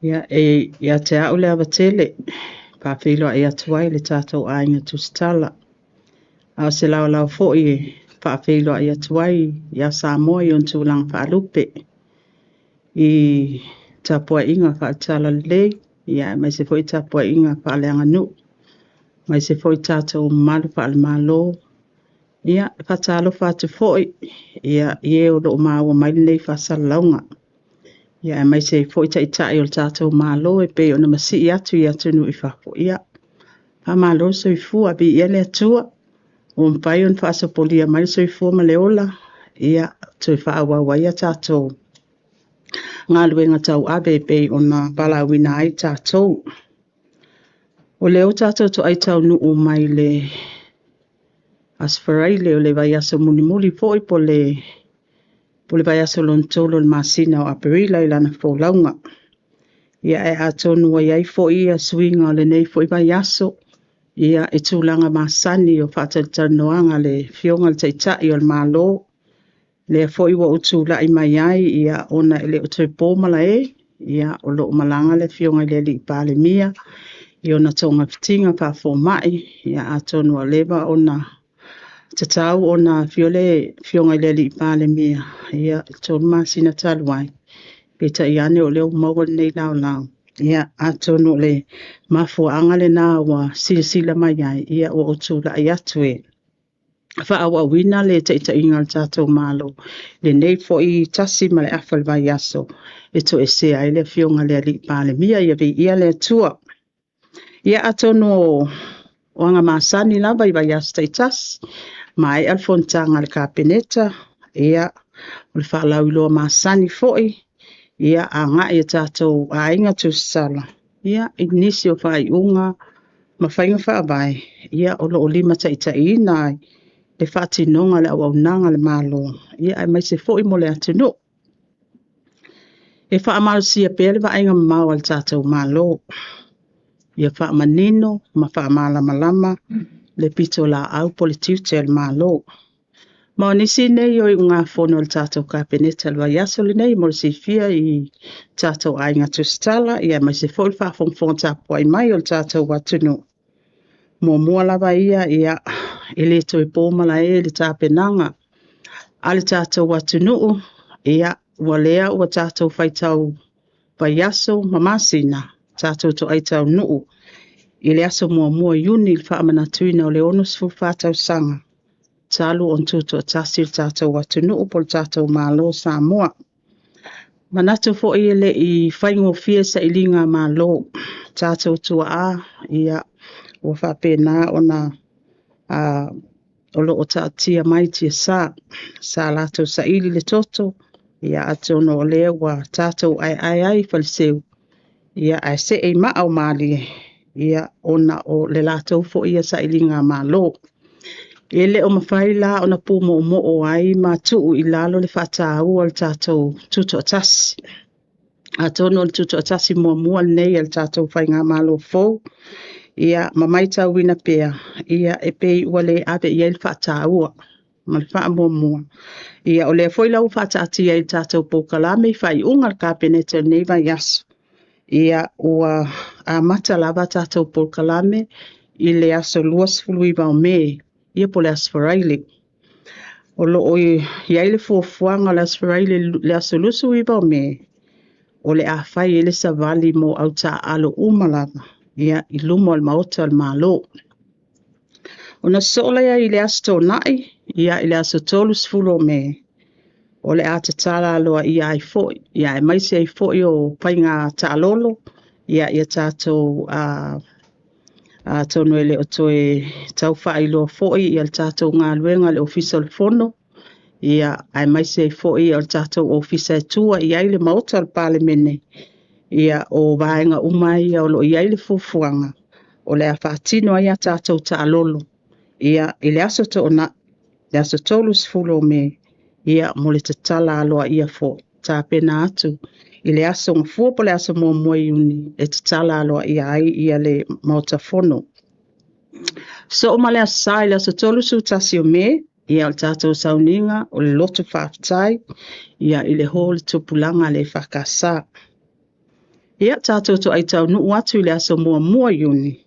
Ia te au le avatele, whawhiloa ia tuai le tātou ainga tusitala. Au se lau fo'i e whawhiloa ia tuai ia Samoa i on tūlanga whaalupe. I tapua inga whaatala lei, ia mai se fo'i tapua inga whaaleanga nu. Mai se fo'i tātou malu whaale malo. Ia whaatalo whaatu fo'i, ia ie o loo māua mai nei whaasala launga. Ia mai se fo'i tai o tātou malo e pe ona masi i atu nu i whafo ia. Pa malo so i fua bi ia le atua. O mpai on whaasapolia mai so i fua ma le ola. Ia to i whaawawa ia tātou. Ngā luenga tau abe pe ona palawina ai tātou. O leo tātou to ai tau nu o mai le asfarai leo le vai asa muli fo'i po le vai asa lontolo le masina o aperila i lana fōlaunga. Ia e atonu ai ai fo'i a swinga o le nei fo'i vai aso. Ia e tūlanga masani o whaatalitanoanga le fionga le taitai o le malo. Le fo'i wa utula i mai ai ia ona ele o toi pōmala e. Ia o lo malanga le fionga le li pāle mia. I ona tonga fitinga whafo mai. Ia atonu a leva ona tatau ona fionga le li pāle mia. Ia tonu masina taluai. Peta i ane o leo maua nei lau. Ia atonu le mafuanga le nā wa sila mai ai. Ia o utula i atu e. Whaawa wina le te inga le tātou malo. Le nei fo i tasi ma le awhal vai aso. E to e se ai le fionga le li pāle mia ia vi ia le tua. Ia atonu o anga masani lava i vai aso te tasi. Mai alfontanga le kapeneta. Ia o le whaalau iloa masani foi. Ia a ngā e tātou a inga tusala. Ia ignisi o whai unga. Ma whainga whaabai. Ia o lo lima tai nai. Le whaati nonga le au nanga le malo. Ia ai mai se foi mo le atunu. E wha amaru sia pere wa ainga mau al tātou malo. Ia wha manino. Ma wha amala malama. Le pito la au politiute al malo. Ma nisi nei o i ngā whono al tātou kapeneta alwa yaso le nei mo si fia i tātou ainga tustala. Ia mai se foi wha fongfong tāpua i mai o tātou watunu. Mo mua lava ia ele to e pōmala e le tāpenanga. Ale tātou watunu ia walea ua tātou whaitau vaiaso mamasina. Tātou to aitau nuu. Ile aso mua iuni le whaamanatuina o le onusfu whātau sanga. Talu on tuto atasi tātou watunu po tātou malo Samoa. Manatu fo i ele i whaingo fia sa ilinga malo. Tātou tua ia o whapena ona o loo tātia mai tia sa lātou sa ili le toto. Ia ato no lea wa tātou ai whaliseu. Ia ai se e maa o mali. Ia ona o le lātou fo ia sa ilinga malo. Ele o mawhai la ona pūmo o ai mātuu i lalo le whatau al tātou tuto atasi. Atono le tuto atasi mua nei al tātou whai ngā malo fōu. Ia mamaita wina pea. Ia e pei wale ave i el whatau. Ma le wha mua. Ia o le foi lau whatati i tātou pōkalame whai unga kapeneta nei vai aso. Ia ua a mata lava tātou pōkalame i le aso luas fului vau me. Ia po le asfaraile. O lo o iai le fuafuanga le asfaraile le asolusu i vau me. O le a whai ele sa vali mo au ta alo umalava. Ia i lumo al maota al malo. O na sola ia i le asto nai. Ia i le aso tolu sfulo me. O le a tatala aloa ia ai foi. Ia e maisi ai foi o painga ta alolo. Ia tātou tono ele o toe tau whaailoa fo'i i al tātou ngā luenga le ofisa le fono. Ia ai maisi ai fo'i al tātou ofisa e tua i aile maota al palemene. Ia o vaenga umai ia o lo i aile fufuanga. O le a whaatino ai a tātou ta alolo. Ia i le aso to ona, le aso tolu sfulo me. Ia mo le tatala aloa ia fo'i. Tā pena atu. I le aso ngafua po le aso mua iuni. E tatala aloa ia ai ia le maota fono. So o male asai le aso tolu su tasi o me. Ia o tātou sauninga o le loto whaafitai. Ia i le ho le tupulanga le whakasa. Ia tātou to ai tau nuu atu i le aso mua iuni.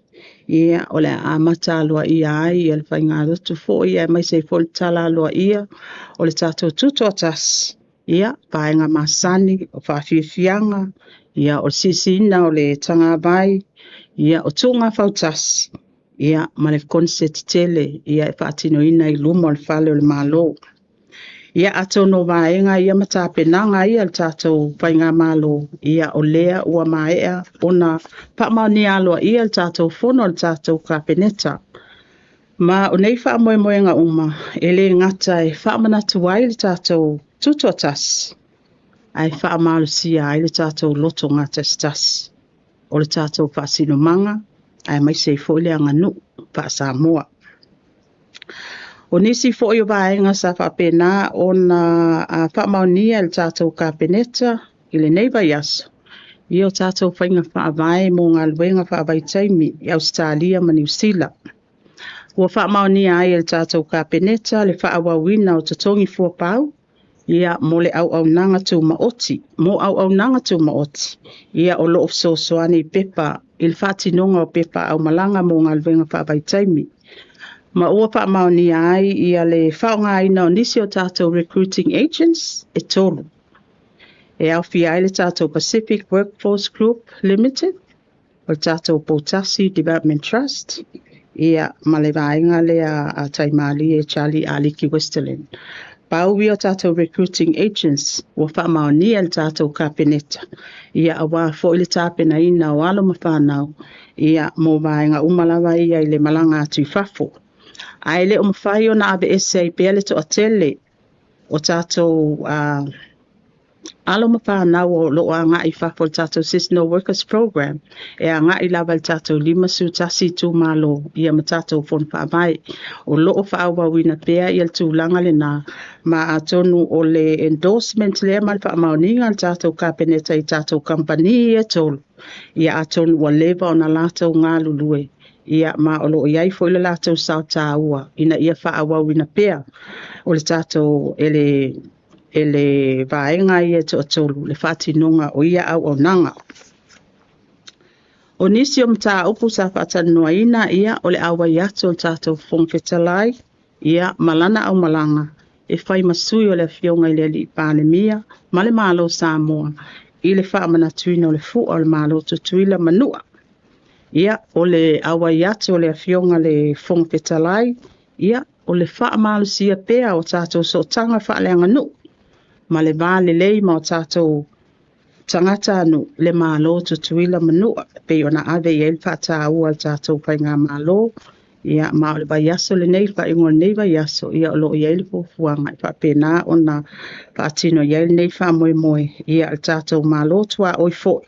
Ia o le amata aloa ia ai i le whainga rotu fo ia mai se fo le tala aloa ia o le tātou tuto atas. Ia paenga masani o whawhiwhianga. Ia o sisina o le tanga vai. Ia o tunga fautas. Ia ma le konset tele. Ia e whaatino ina i luma o le whale o le malo. Ia ato no vaenga ia matapenanga ia le tātou whainga malo. Ia o lea ua maea ona pamani aloa ia le tātou fono le tātou kapeneta. Ma o nei wha moe moe nga uma, ele ngata e wha manatu ai le tātou tutotas. Ai wha malo sia ai le tātou loto ngata stas. O le tātou whaasino manga, ai mai se fo le anganu, wha Samoa. O nisi fo i vaenga sa whapena o na whamaunia le tātou kapeneta i le neiva yaso. I o tātou whainga whaavae mō ngā luenga whaavai taimi i Australia ma New Zealand. Ua whamaunia ai le tātou kapeneta le whaawawina o tatongi fuapau. Ia mo le au nanga tu maoti. Mo au nanga tu maoti. Ia o loo soani pepa il whatinonga o pepa au malanga mō ngā luenga whaavai taimi. Ma ua whaamaoni ai ia le whaonga ina o nisi o tātou recruiting agents e tolu. E au fi ai le tātou Pacific Workforce Group Limited, o tātou Potasi Development Trust, ia ma le vaenga le a taimali e Charlie Aliki Westerland. Pauwi o tātou recruiting agents, ua whaamaoni le tātou kapeneta. Ia awa fo i le tāpena ina o alo mawhanau, ia mo vaenga umalawa ia i le malanga atu fafo. Aile o mawhai o na ABS ai pele to atele o tātou alo mawhanau o loo a ngā i whafo tātou Seasonal Workers Program e a ngā i lava tātou 5 su tasi tū malo i a tātou whon whaavai o loo whaawawina pēr i al tūlanga le nā ma a tonu o le endorsement lea mal whaamauninga al tātou kapeneta i tātou company e tolu i a tonu o leva o na lātou ngā lulue. Ia ma olo iai fo ile lātou sao tāua ina ia whaawawina pēr o le tātou ele vaenga ia to atolu le whatinonga o ia au nanga. O nisi o mta upu sa whatanua ina ia o le awa iato o tātou whongwhetalai ia malana au malanga e whai masui o le fionga i le li pānemia ma le malo Samoa i le whaamanatuina o le fu o le malo tutuila manua. Ia o le awa iato o le afionga le whongwhetalai, ia o le whaamalusia pēr o tātou so tanga whaaleanga nu. Ma le vāle lei ma o tātou tangata anu le malo tutuila manua. Pei o na ave i el whata ua tātou pai ngā malo. Ia ma o le vaiaso le nei whaingo nei vaiaso. Ia o lo i el fuanga i whapena o na whaatino i el nei whamoe moe. Ia o tātou malo tua oi foi.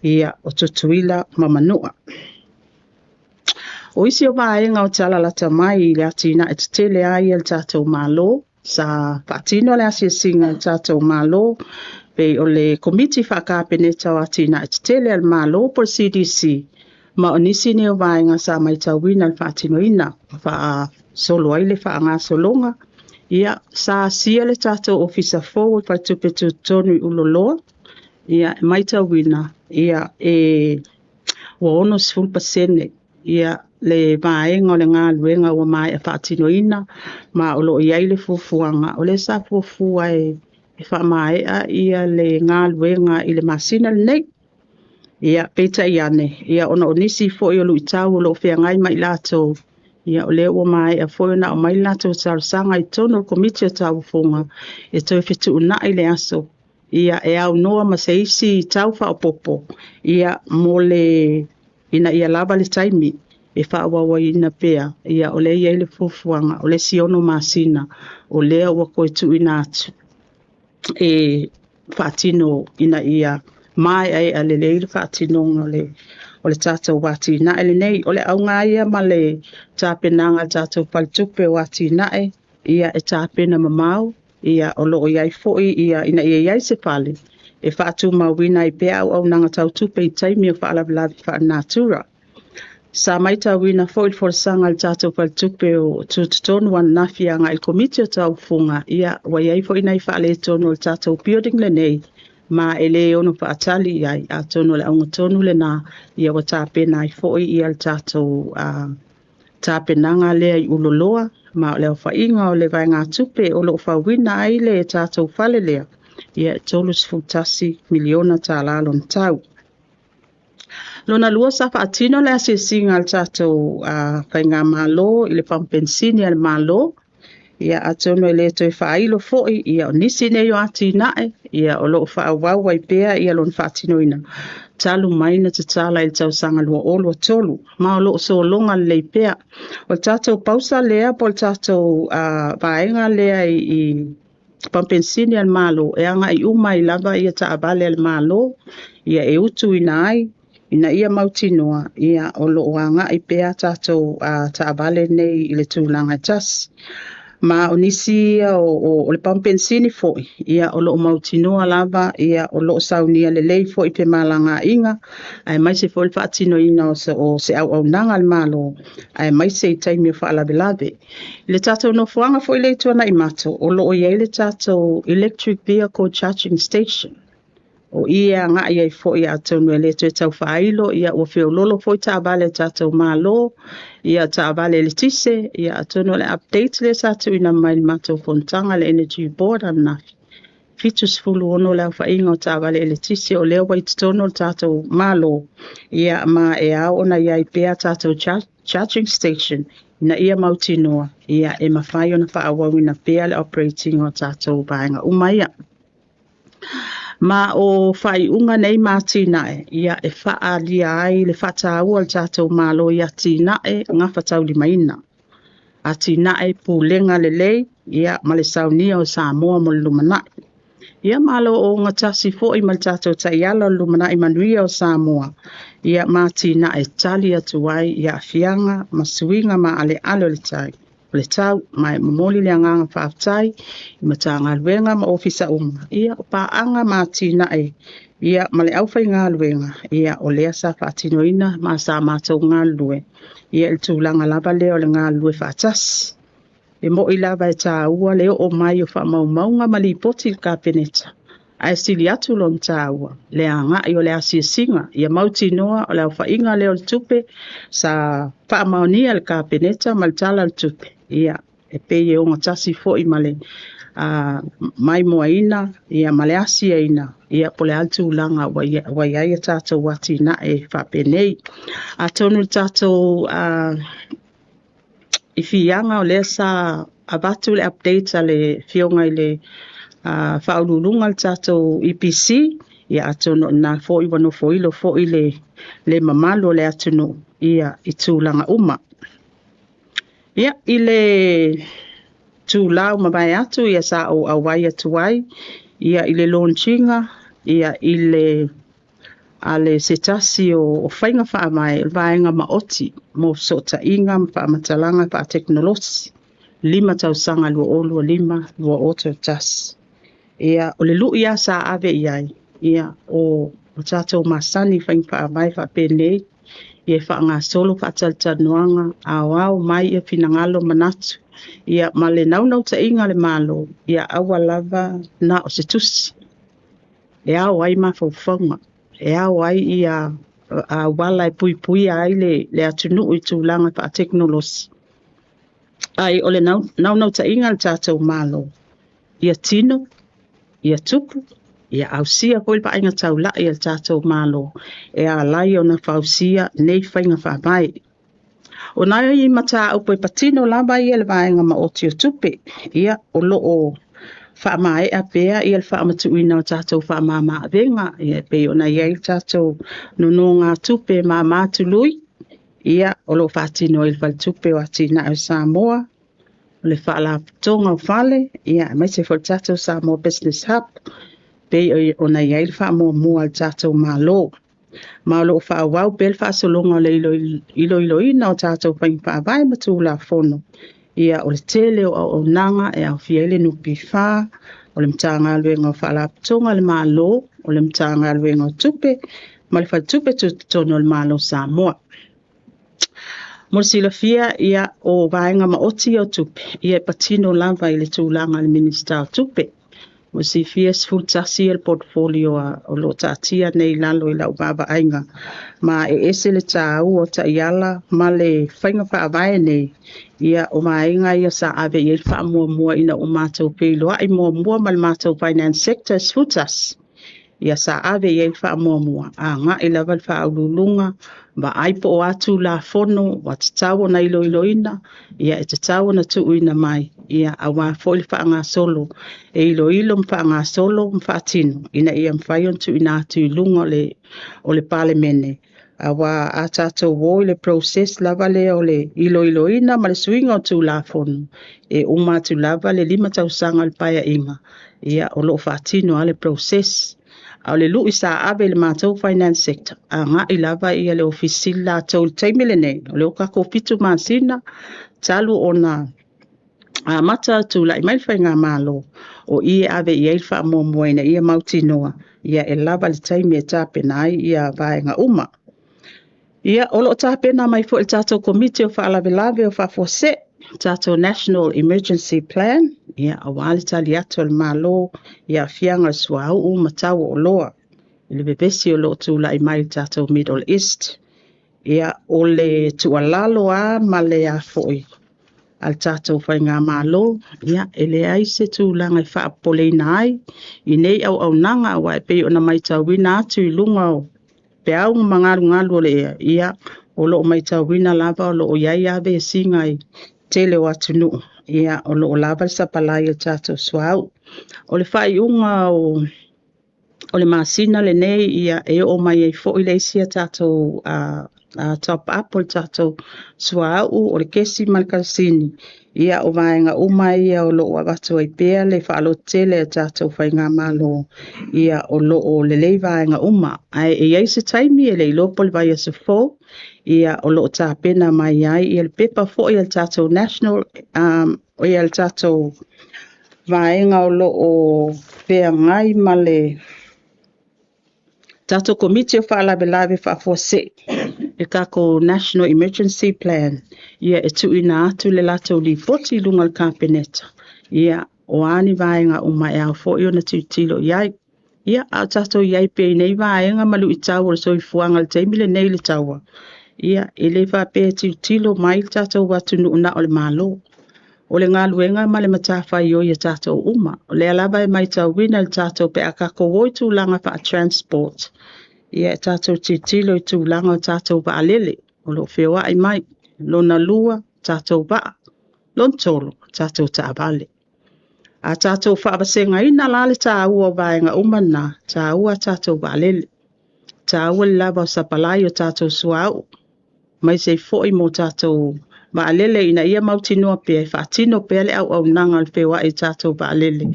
Ia o tutuila mamanua. O isi o vaenga o tala lata mai i le atina e tele ai el tātou malo. Sa whaatino le asia singa el tātou malo. Pei o le komiti whakapeneta o atina e tele el malo por CDC. Ma o nisi ni o vaenga sa mai tauina el whaatino ina. Wha solo ai le wha ngā solonga. Ia sa sia le tātou ofisa forward wha tupetu tonu uloloa. Ia mai tauina. Ia wa ono 10%. Ia le vaenga o le ngā luenga o mai e whaatino ina. Ma o lo iai le fufuanga. O le sa fufua e whamaea ia le ngā luenga i le masina le nei. Ia peta iane. Ia ona o nisi fo i o lui tau o lo whea ngai mai lato. Ia o le o mai e fo na o mai lato sarasanga i tono o komiti o tau funga. E toi fitu una i le aso. Ia e au noa ma se isi tau wha o popo. Ia mo le ina ia lava le taimi. E whaawawa ina pēr. Ia o le ia le fufuanga. O le siono masina. O lea ua koe tu ina atu. E whaatino ina ia mai ai a le leile whaatino o le tātou wati nae le nei. O le au ngā ia ma le tāpenanga tātou paltupe wati nae. Ia e tāpena mamau. Ia o loo iai foi ia ina ia iai se pale. E whaatu mawina i pēr au nanga tau tupe i taimi o whaalavilavi whaanatura. Sa mai tauina foi for sanga al tātou paltupe o tutonu an nafianga i komiti o tau funga. Ia wa iai foi nai whaale tonu o tātou building le nei. ma ele ono whaatali ai a tono le aunga tonu le na ia wa tāpena i foi i al tātou tāpenanga lea i uloloa ma leo whainga o le vai ngā tupe o lo whawina ai le tātou whale lea ia tolus futasi miliona tā lalon tau. Lona lua sa whaatino le asesinga al tātou whainga malo i le pampensini al malo ia atono e le toi whailo foi ia o nisi ne yo ati nae ia o lo whaawau wai pea ia lon whaatino ina talu maina te tala il tau sanga lua olu tolu ma o lo so longa le pea o tātou pausa lea po tātou vaenga lea i pampensini al malo e anga i uma i lava ia ta abale al malo ia e utu ina ai ina ia mautinoa ia o lo wanga i pea tātou ta abale nei i le tūlanga tas. Ma o nisi o le pampensini foi ia o lo mautinoa lava ia o lo saunia le lei foi pe malanga inga ai mai se foi fatino ina o se au nanga al malo ai mai se taimi fa la belave le tato no fuanga foi le tona i mato o lo ia le tato electric vehicle charging station o ia nga ia foi a tonu le tau failo ia o fe lolo foi ta vale tato malo ia ta vale le tise ia atono le update le sa tu ina mai mato fontanga le energy board ana fitus fulu ono le fa ingo ta vale le tise o le wait tono tato malo ia ma e a ona ia i pe tato charging station na ia mautinoa ia e mafai ona fa awina pe le operating o tato banga umaya ma o fai unga nei matinae ia e faa lia ai le fata ua tātou malo ia tinae ngā fatau li maina. A tinae pūlenga le lei ia ma le saunia o Samoa mo le lumanai. Ia malo o ngatasi fo i mal tātou taiala o lumanai manuia o Samoa. Ia ma tinae tali atu ai ia fianga masuinga ma ale alo le tai. Le tau mai momoli le anganga whaatai i matanga luenga ma ofisa uma. Ia o paanga mātina e ia ma le awhai ngā luenga ia o lea sa whaatino ina ma sa mātou ngā lue. Ia il tūlanga lava leo le ngā lue whaatas. E mo i lava e tā ua leo o mai o whaamaumaunga ma li poti ka peneta. Ai sili atu lon tā ua. Le anga i o le asia singa. Ia mauti noa o le awhainga leo le tupe sa whaamaunia le ka peneta ma le tala le tupe. Ia e peye o ngatasi fo i male mai moaina ia male asia ina ia pole altu langa wa ia tātou wati na e whapenei a tonu tātou i fianga o le sa abatu le update le fionga i le whaululunga le tātou EPC ia atono na fo i wano fo ilo fo i le mamalo le atono ia i tūlanga uma. Ia ile tu lau mabai atu ia sa o awai atu ai ia ile launchinga ia ile ale setasi o whainga wha mai vaenga maoti mo sota inga wha matalanga wha teknolosi 5 tausanga lua olua 5 lua oto tas ia o le lu ia sa ave iai ia o tatou masani wha mai wha penei ia wha ngā solo wha taltanuanga au mai ia finangalo manatu ia ma le naunau ta inga le malo ia awa lava na o se tusi e au ai ma whauwhaunga e au ai ia wala e pui ai le atunu i tūlanga wha teknolosi ai o le naunau ta inga le tātou malo ia tino ia tupu ia ausia ko il painga tau la ia tātou malo e a lai o na fausia nei whainga whaamai. O nai i mata au poi patino lava ia le vaenga ma o tio tupe ia o lo o whaamai a pea ia le whaamatu ina o tātou whaamama a venga ia pe o na ia i tātou nono ngā tupe ma mātului ia o lo whaatino il whal tupe o atina o Samoa o le whaala tonga o whale ia mai se whal tātou Samoa Business Hub pe o na ia il wha mua al tātou malo. Ma lo wha wau pel wha solonga le ilo ina o tātou whaing wha vai matu la fono. Ia o le tele o nanga e au fiele nupi wha, o le mtanga luenga o wha la ptonga le malo, o le mtanga luenga o tupe, ma le wha tupe tono le malo Samoa. Mo sila fia ia o vaenga ma oti o tupe, ia patino lava i le tūlanga le minister o tupe. o si fies futasi el portfolio o lo tatia nei lalo i lau baba ainga ma ese le tau o ta iala ma le whainga wha avai nei ia o mainga ia sa ave i wha mua ina o mātou peiloa i mua ma le mātou finance sector futas ia sa ave i wha mua a ngā i lava le wha aululunga ma ai po o atu la fono wa te tau na iloina ia e te tau na tuuina mai ia a wā fōi wha ngā solo e ilo mwha ngā solo mwha tino ina ia mwhai on tuuina atu i lunga o le palemene a wā a tātou woi le process lava le o le iloina ma le suinga o tū la fono e umatu lava le 5 tausanga le paia inga ia o lo wha tino a le process au le lui sa ave le mātou finance sector a ngā i lava ia le ofisili la tau le taimile nei o le o kako pitu māsina talu o na a mata tu la i mai whainga mālo o i ave i eifa mua ina ia mautinoa ia e lava le taimi e tāpena ai ia vaenga uma ia o lo tāpena mai fo il tātou komite o whaalawelawe o whafose tātou National Emergency Plan ia awali tali atu al mālo ia fianga suau o matau o loa le bebesi o lo tu la i mai tātou Middle East ia o le tualalo a ma le a foi al tātou whainga mālo ia ele ai se tu langa i whaapoleina ai i nei au nanga wa e pei o na mai tauina atu i lunga o pe au ngalu o le ia o lo mai tauina lava o lo o iai ave singa i tele o atunu ia o lo lava sa palai o tātou suau o le whai unga o le masina le nei ia e o mai e fo i le isia tātou top up o tātou suau o le kesi malkasini ia o vaenga umai ia o lo watu ai pea le whaalo tele a tātou whainga malo ia o lo o le lei vaenga uma ai e ai se taimi e le ilopo le vai asa fo ia o lo tāpena mai ai ia le pepa fo ia le tātou national o ia le tātou vaenga o lo o pea ngai ma le tātou komite o whaalawelawe whaafose e kako National Emergency Plan ia e tuina atu le latou li 40 lunga le kapeneta ia o ani vaenga o mai au fo i ona tutilo iai ia a tātou iai pe nei vaenga malu i tau o le soifuanga le teimile nei le taua ia e le pe tutilo mai tātou watu nuuna o le malo o le ngā luenga ma le matawhai o ia tātou uma o le alaba e mai tau wina le tātou pe a kako woi tūlanga pa transport ia tātou titilo i tūlanga o tātou ba alele o lo whioa ai mai lona lua tātou ba lon tolo tātou taavale a tātou whaabasenga ina lale tā ua vaenga umana tā ua tātou ba alele tā ua le lava o sapalai o tātou suau mai se foi mo tātou ba alele ina ia mautinoa pe whaatino pe le au nanga le whioa i tātou ba alele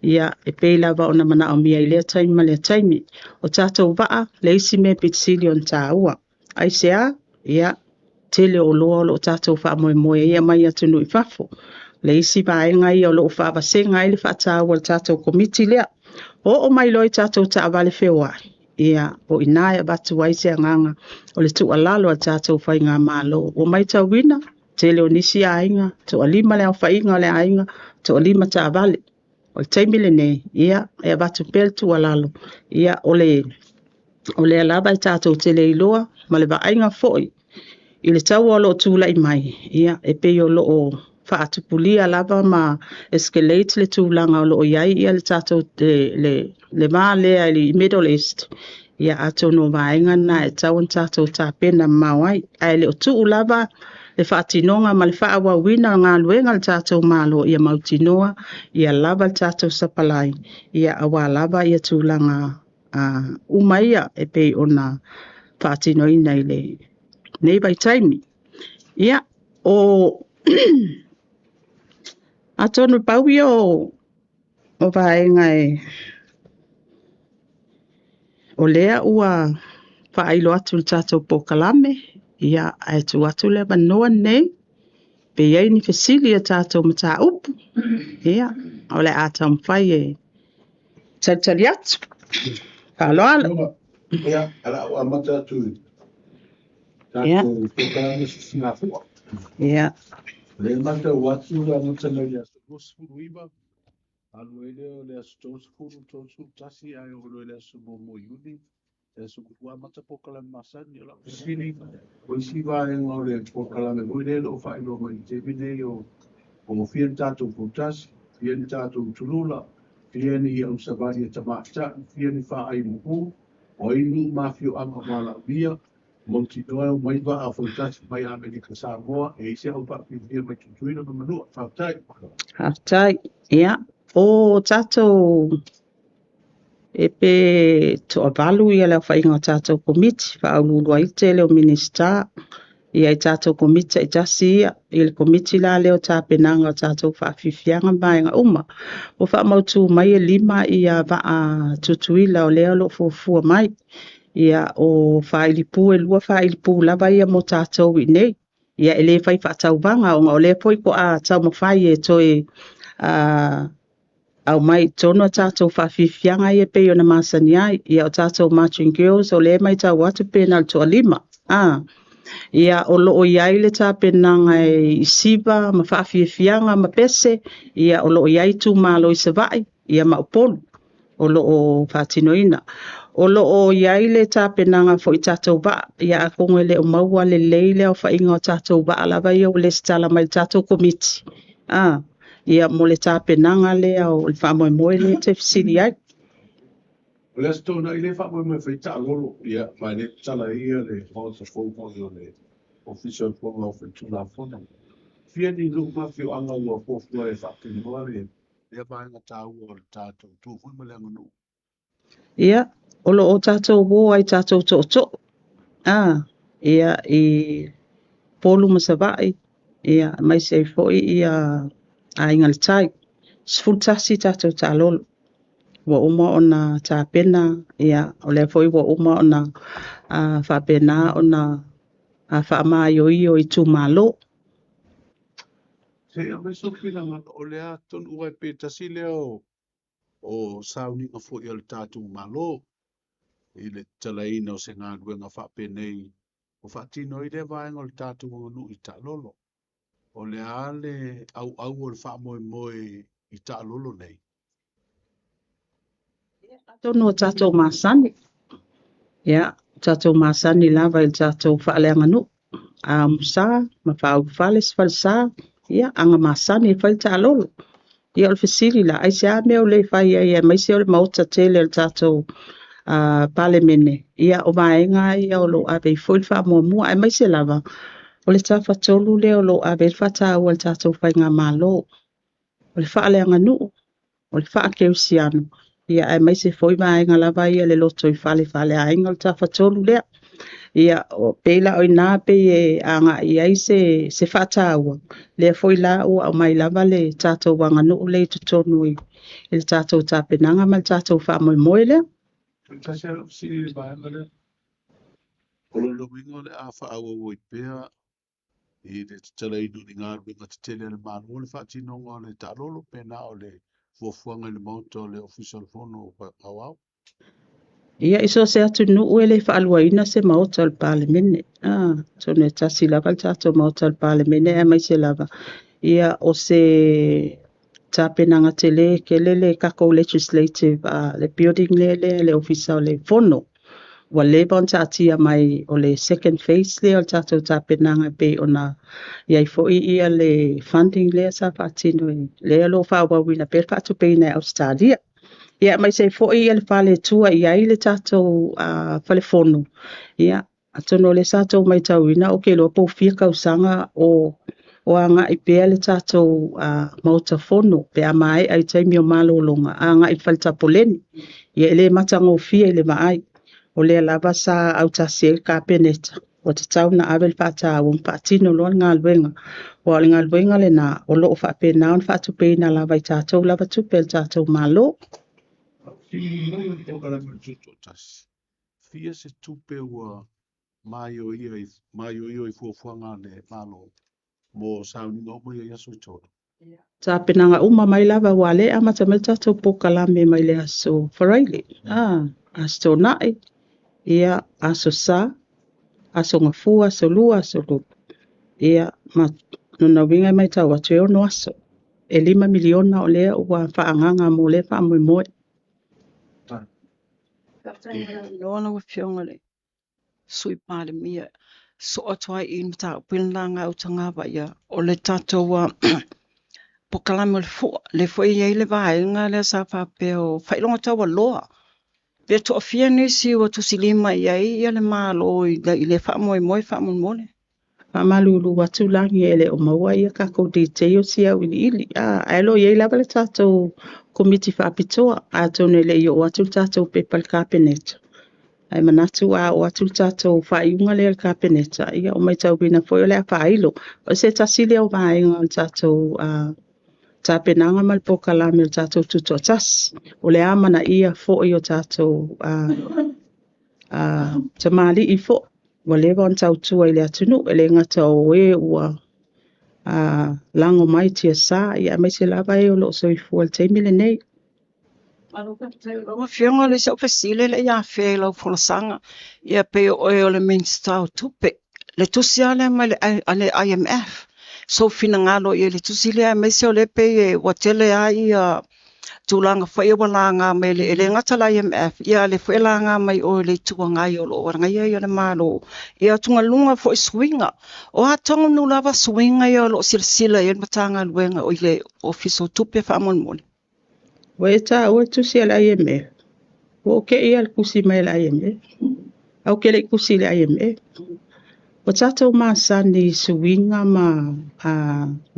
ia e peila va ona mana o mia i lea taimi ma lea taimi o tātou vaa le isi me pitsili on tā ua ai sea ia tele o loa o lo tātou wha moe ia mai atunu i fafo le isi vaenga ia o lo wha vasenga i le wha tāua le tātou komiti lea o mai loi tātou ta avale whioa ia o inaia batu wai se nganga o le tua lalo a tātou whai ngā mālo o mai tau wina tele o nisi ainga to alima le au whainga le ainga to alima ta avale o le taimile nei ia e batu pel tua lalo ia o le alaba i tātou tele iloa ma le vaenga foi i le tau o lo tūla i mai ia e pei o lo o whaatupulia lava ma escalate le tūlanga o lo iai ia le tātou le maa lea i Middle East ia ato no vaenga na e tau an tātou tāpena mawai ai le o tuu lava le whaatinonga ma le whaawawina ngā luenga le tātou malo ia mautinoa ia lava le tātou sapalai ia awa lava ia tūlanga umaia e pei ona whaatinoina i le nei vai taimi ia o atonu pauia o vaenga o lea ua whaailo atu le tātou pokalame ia ai tu atu le manoa nei pe iei ni fesili a tātou mata upu ia o le ata mwhai e talitali atu alo ia ala o amata atu ia tātou pokalame Singapore ia le mata watu la mata na ia suluiba Alu ele o le asu tosu tasi ai o le asu mo yuni. Le asu kua mata pokala masani o la pisini. O isi va e ngau le pokala me uile lo fai lo mai te bine o fien tātou putasi, fien tātou tulula, fien I au savani e tamata, fien I wha ai muhu, o inu mafio anga mala mia, Monti noa o mai wa a putasi mai Amerika Samoa, e ise au papi fien mai tutuina no manua, whautai. Haftai, ia. O tātou e pe toa valu ia leo whainga o tātou komiti, whaululu ai te leo minista, ia I tātou komiti I tasi ia, I le komiti la leo tāpenanga o tātou whawhiwhianga mai ngā uma. O whamautu mai e 5 ia vaa tutuila o leo lo fufua mai, ia o whailipu e lua whailipu lava ia mo tātou I nei, ia ele whai whaataubanga o le poi ko a tau mawhai e toi au mai tono tātou whawhiwhianga ia pe o na masani ai, ia o tātou marching girls o le mai tau atu pēnal toa 5. Ia o loo iai le tāpenanga I siva, ma whawhiwhianga, ma pese, ia o loo iai tu malo I savai, ia ma upolu, o loo whatinoina. O loo iai le tāpenanga fo I tātou ba, ia a kongo le o maua le leile o whainga o tātou ba, alava ia o le stala mai tātou komiti. Ia mo le tāpenanga lea o le whamoemoe le te fisiri ai. O le asu na I le wha mai whaita alolo, ia, mai le tala ia le hausa fōko o le official fōko o whaitula fōna. Fien I lu mafio anga ua fōfua e whakini moa le vaenga tāu o le tātou tū hui ma le anganu. Ia, o lo o tātou wō ai tātou tō. Ia I polu masavai, ia mai se foi ia a ingal tai. Sfultasi tātou tālolo. Wa uma ona tāpena, ia o le foi wa uma ona whapena ona whaamaio I tū malo. Se a me so pina ngata o le a ton ua pe tasi leo o sauni nga fo I le tātou malo. I le talaina o se ngā ruenga whapenei. O whatino I le vaenga o le tātou nganu I tā lolo. O le ale au o le whamoe moe I tā lolo nei. Tono tātou masani. Ia, tātou masani lava I tātou whaaleanga nu. Musa, ma whau whales whalsa, ia, anga masani e whaita alolo. Ia o le fisiri la, ai se a mea o le whai ia, mai se o le mauta tele le tātou palemene. Ia o maenga ia o lo ave I fwil wha mua, ai mai se lava. O le tā whatolu le o lo ave whata au al tātou whai ngā malo. O le whaaleanga nu, o le wha keusiano. Ia ai mai se foi maenga lava ia le loto I whale ainga o le tā whatolu lea. Ia o pela o ina pe e anga ia se whataua. Le foi la o mai lava le tātou wanga no le tutonu I le tātou tāpenanga ma le tātou whamoemoe lea. Kasi a siri le vaenga le. O lo wingo le a wha awa o I pēa. I le talainu ni ngā ruenga te tele le mālo le whatino ngā le tā lolo pēna o le fuafuanga le mauta o le official fono o au. Ia iso se atu nuu ele whaaluaina se maota al palemene. Tone tasi lava le tātou maota al palemene e mai se lava. Ia o se tāpenanga te le ke le kako legislative le building le ofisa o le fono. Wa le bon tātia mai o le second phase le o tātou tāpenanga pe ona iai foi ia le funding le sa whaatino le alo whaawawina pe whaatu pe ina Australia. Ia mai se foi ia le fale tua ia I le tātou fale fono. Ia atono le tātou mai tauina o ke loa pou fia kausanga o anga I pea le tātou mauta fono pe a mai ai taimi o malolonga anga I falta poleni. Ia ele matango fia ele mai o le lava sa au tasi el ka peneta. O te tau na avel pata o mpatino loa ngā luenga. O ngā luenga le na o loo whapena on whaatupeina lava I tātou lava tupe le tātou malo. Siri mai o kala me tuto tasi. Fia se tupe ua maio ia I fuafuanga le malo. Mo sauni ngā mo ia yaso I tōna. Tāpenanga uma mai lava wale a matamel tātou pokalame mai le aso wharaile. Aso nae. Ia aso sa. Aso ngafua, aso lua, aso lupu. Ia nuna winga mai tau atu e ono aso. e 5 miliona o lea ua whaanganga mo le wha moe moe. Noana wa fionga le sui pāle mia so atoa I mta pinlanga o tanga wa ia o le tato wa pokalame le fo ia le vaenga le sa whapeo whailonga tawa loa. Pea to afia nisi wa tusilima ia le malo I le wha moe moe wha moe moe. Malulu watu langi ele o maua ia kako di te o sia wili ili. Aelo ia lava le tatou komiti whaapitoa. A tone le i o watu tatou pepal kapeneta. Ai manatu a o watu tatou whaiunga le kapeneta. Ia o mai tau bina foi o le a whailo. O se tasile o vaenga o tatou tapenanga malpoka la me o tatou tuto tas. O le amana ia fo o tatou tamali I fo. Walewa on tau tua I le atunu, ele ngata o e ua lango mai tia sa, ia mai se lava e o lo so I fual teimile nei. Ma fionga le sa ofesile le ia fe lo folosanga ia pe o le minsta o tupe. Le tusiale mai le IMF. So fina ngalo ia le tusile mai se o le pe watele ai tulanga whai walanga mai le ngata la IMF ia le whailanga mai o le tuanga I o lo waranga ia le malo ia tunga lunga fo swinga o a tonga no lava swinga ia lo silsila ia matanga luenga o le ofiso tupe fa mon Weta o tusi ala IMF. O ke ia le kusi mai la IMF. Au ke le kusi le IMF. O tatou masani swinga ma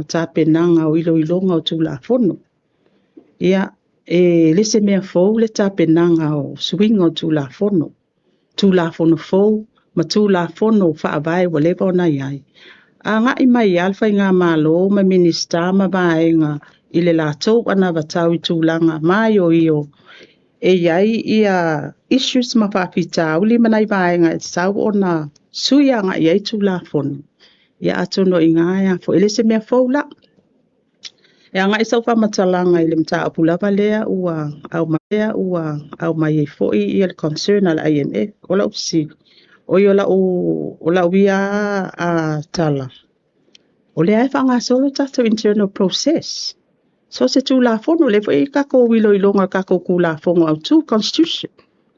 tapenanga o ilonga o tula fono. Ia lese mea fou le tapenanga o swinga o tula fono fou ma tula fono whaavai wa lewa o na iai. A ngā I mai alfa I ngā malo ma minista ma vaenga I le lātou ana watau I tūlanga mai o io e iai ia issues ma whawhita uli manai vaenga e tau o na suianga iai tūla fono. Ia atono I ngā ea fo elese mea fou la. E anga I sau whamatalanga I le mta apulava lea ua au mai e foi I le concern ala IMF o la upsi. O la uia a tala. O le ai whanga solo tato internal process. So se tu la fono le foi kako wilo ilonga kako ku la fono au tu constitution.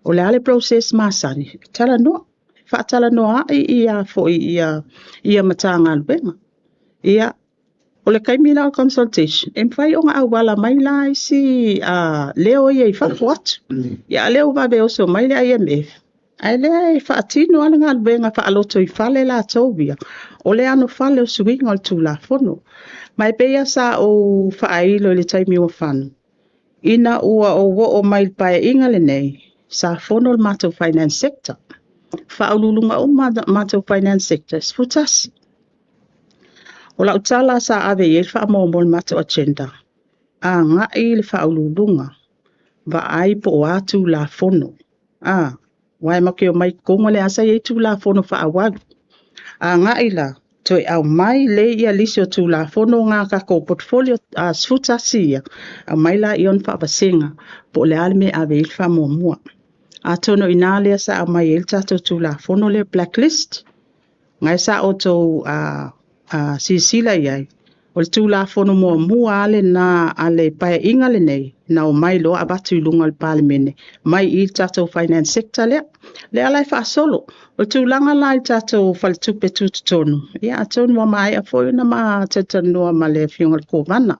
O le ale process masani. Tala noa. Whaatala noa ia foi ia matanga albenga. Ia o le kaimila consultation. E mwhai o ngā awala mai la isi leo ia I whafu atu. Ia leo wabe oso mai le IMF. Ai le whaatino ala ngā albenga whaaloto I whale la tōbia. O le ano whale o suinga o tu la fono. Mai pea sa o whaailo le taimi o whanu. Ina ua o wo o mai pae inga le nei. Sa fono le mato finance sector. Whaalulunga o mato finance sector. Sfutasi. O la utala sa ave e whaamomo le mato agenda. A ngā I le whaalulunga. Va ai po o atu la fono. Wai make o mai kongo le asa ye tu la fono whaawalu. A ngā I la. Toi au mai le ia lisi o tu la fono ngā kako portfolio sfutasi ia. Au mai la ion whaabasenga. Po le alme ave il whaamomua. A tono ina lea sa au mai il tato tu la fono le blacklist. Ngai sa o tau sisila iai. O le tu la fono mua ale na ale pae inga le nei. Na o mai lo abatu ilunga le palemene. Mai il tato finance sector lea. Le alai wha solo. O tu langa lai tato faltupe tutonu. Ia atonu wa mai a foi na ma tatanua ma le fionga le kovana.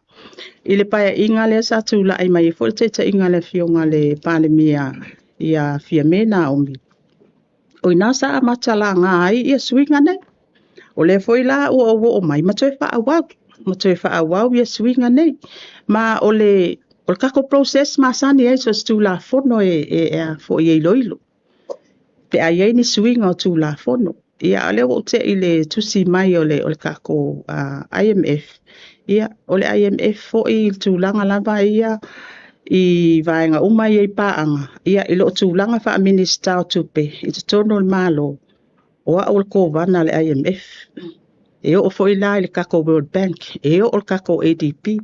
I le pae inga le sa tu la ai mai e foi te inga le fionga le palemia ia fia mena omi. O ina sa amatala ngā ai ia swinga nei. O le foi la o mai matoe wha awau. Matoe wha awau ia swinga nei. Ma o le kako process ma sani e so stu la fono fo i loilo. Pe a iei ni swinga o tu la fono. Ia ale o te I le tusi mai o le kako IMF. Ia o le IMF fo I tu langa lava ia I vaenga umai e paanga. Ia ilo tu langa wha minista o tupe. I te tono le malo. Oa o le kovana le IMF. E o fo I la le kako World Bank. E o le kako ADP.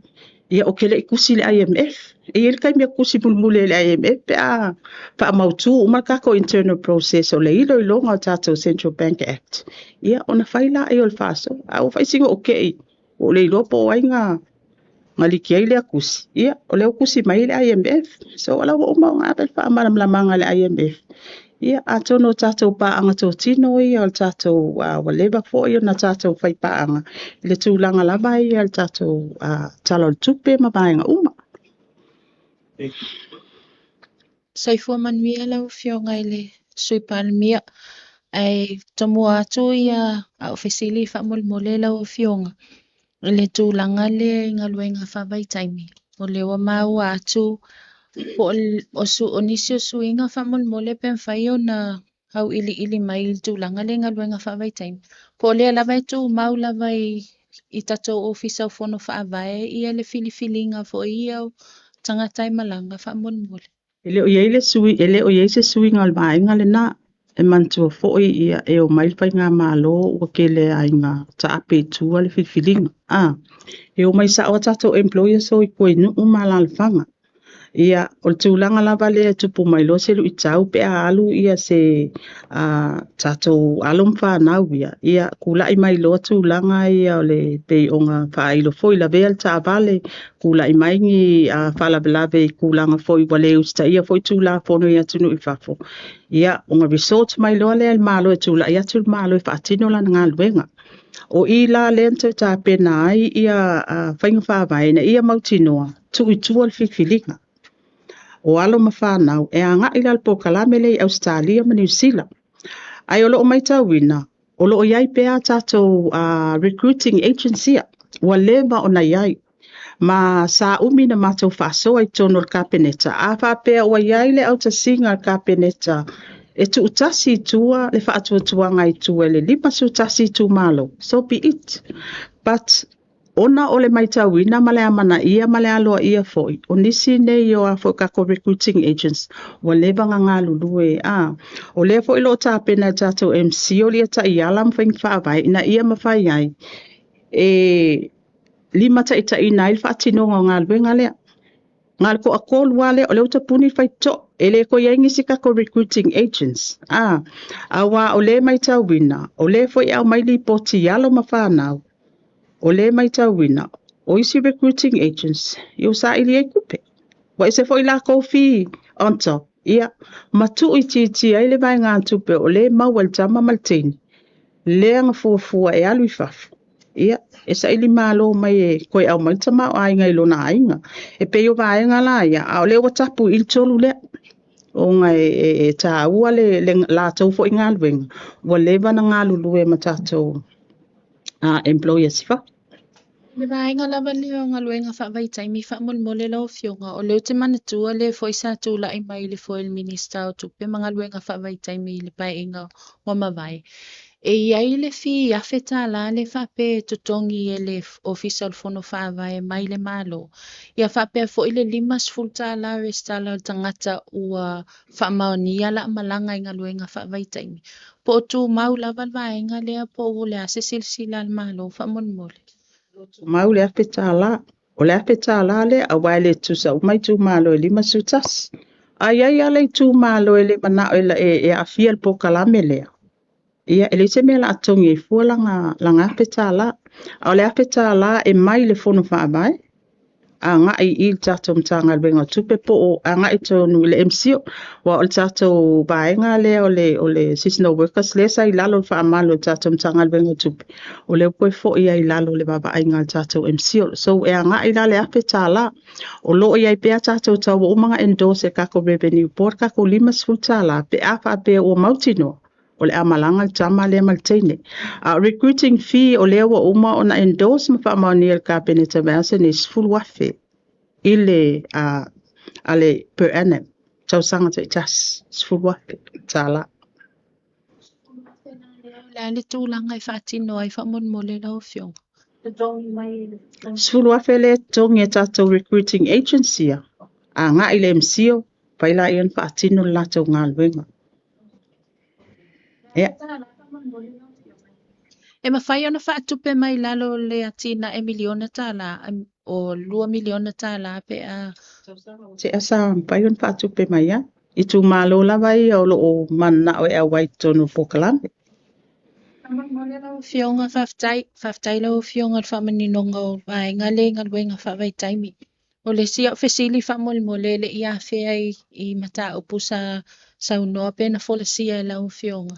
Ia o kele kusi le IMF. E ele kai mea kusi mulmule le IMF pe a wha mautu uma kako internal process o le ilo ilonga o tato Central Bank Act. Ia ona whaila e o le faso. A o whaisinga o kei. O le ilopo o ainga ngali kia ile akusi ia ole akusi mai le IMF so ala wo ma nga pel fa mala mala manga le IMF ia atono tatou pa anga to tino ia o tatou wale ba fo ia na tatou fai pa anga le tūlanga lava ia o tatou talo tupe ma bainga uma Saifua manuia lau fionga ile sui palmia ai tomo atu ia a ofisili fa mole lau fionga ile tūlanga le ngaluenga fa vai taimi o le wa mau atu o su onisio suinga fa mole pen faio na hau ili mai tūlanga le ngaluenga fa vai taimi po le lava tu mau lava i tatou ofisa o fono fa vai ia le filifilinga fo ia tanga tai malanga fa mole ele o ile sui ele o se sui ngal bainga le na e mantua fo ia e o mai fai nga malo o ke le ainga ta ape tu ale filifilinga e o mai sa o tatou employer so i koe nu umala le fanga ia o tūlanga lava le tupu mai lo se lu i tau pe a alu ia se tatou alum whanau ia kula i mai lo tūlanga ia o le pe onga whailo foi la vea ta vale kula i mai ngi whalabelave i kulanga foi wale usta ia foi tūla fono ia tunu i whafo ia onga resort mai lo le al malo e tūla ia tūl malo i whaatino la ngā luenga o i la lente ta pena ai ia whainga whawaina ia mautinoa tu i tual fifilinga o alo mawhanau e anga i lalpo kalamele i Australia ma New Zealand. Ai o loo mai tauina, o loo iai pea tatou recruiting agency wa leva o na iai. Ma sa umi na matou whaasoa i tono le kapeneta. A whapea o iai le au ta singa le kapeneta. E tu utasi tua le whaatua tuanga i tua le lipa su utasi tu malo. So be it. But ona ole mai tauina male amana ia male aloa ia foi o nisi nei o a foi kako recruiting agents wa leva nga lulue o le foi lo tapena tatou MC o lia ta iala mfing whaavai ina ia mawhai ai e lima ta ita ina il whaatino ngā lue ngalea ngal ko akol wale o leo tapuni fai to ele ko yengi si kako recruiting agents awa o le mai tauina o le foi au mai li poti yalo mawhanau o le mai tauina, o isi recruiting agents, i o sa ili e kupe. Wa ise fo ila kofi on top, ia, matu i titi ai le vai ngā tupe o le mawal tama malteni. Le anga fuafua e alu i fafu. Ia, e sa ili malo mai e koe au mai tama o ainga ilo na ainga. E pe o vai ngā la ia, a o le watapu il tolu le. O nga e ta ua le la tau fo i ngā luenga. Wa leva na ngā lulue matatou. Employers fa. Le vaenga lava leo nga luenga fa vai taimi fa mole lau fionga o leo te manatua le foi sa tula i mai le foi il minista o tupe mga luenga fa vai taimi le pai inga o mawai. E iai le fi afeta la le fa pe tutongi e le official fono fa vai mai le malo. Ia fa pe foi le limas fulta la restala tangata ua fa maonia la malanga inga luenga fa vai taimi. Po tu mau lava vaenga lea po le ase silsila al malo fa mole. Mau le apeta la. O le apeta la le a waile tu sa umai tu malo e lima sutas. Ai ai ale tu malo e le mana e afia le poka la melea. Ia ele se mea la atongi e fua langa apeta la. O le apeta la e mai le fono whaabai. A nga i il tato mtanga albenga tupe po o a nga i tonu le MCO wa o tato baenga le o le seasonal workers le sa i lalo wha amalo tato mtanga albenga tupe o le poe fo ia i lalo le baba ainga tato MCO so e a nga i lale ape tala o lo ia i pea tato tau o mga endorse kako revenue board kako limas futala pe a wha pe o mautino o le amalanga tama le maltene. Recruiting fee o le wa uma ona endorse ma whaamani el kapeneta vansen is full wafe. Ile ale per annum. Tau sanga te tas. Is full wafe. Tala. Le tūlanga i whaatino ai whaamole lau fionga. Is full wafe le tongi e tato recruiting agency a. A nga ile MCO. Paila ian whaatino lato ngā luenga. Yeah. E mawhai ona whaatupe mai lalo le atina e miliona tala o 2 miliona tala pe a. Te asa pai on whaatupe mai ya. I tu malo lava i o lo o mana o e a waitono pokalame. Mole lau fionga whaftai lau fionga whamaninonga o vaenga le ngalwenga whawaitai o le sia fesili whamole le ia whea i mata upu sa unoa pena fola sia lau fionga.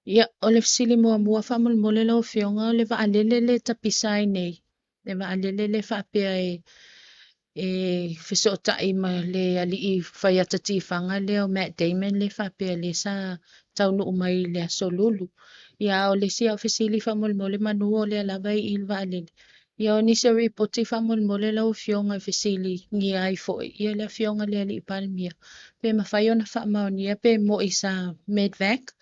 Ia o le fesili mua whamole lau fionga o le waalele le tapisai nei. Le waalele le whapea e whisota i ma le ali i whaiata tifanga le o Matt Damon le whapea le sa taunu umai le asolulu. Ia o le sia o fesili whamole manua o le alawai i le waalele. Ia o nisi o ripoti whamole lau fionga fesili ngi ai foi. Ia le fionga le ali i palmia. Pe mawhai ona whamaonia pe mo i sa medvac.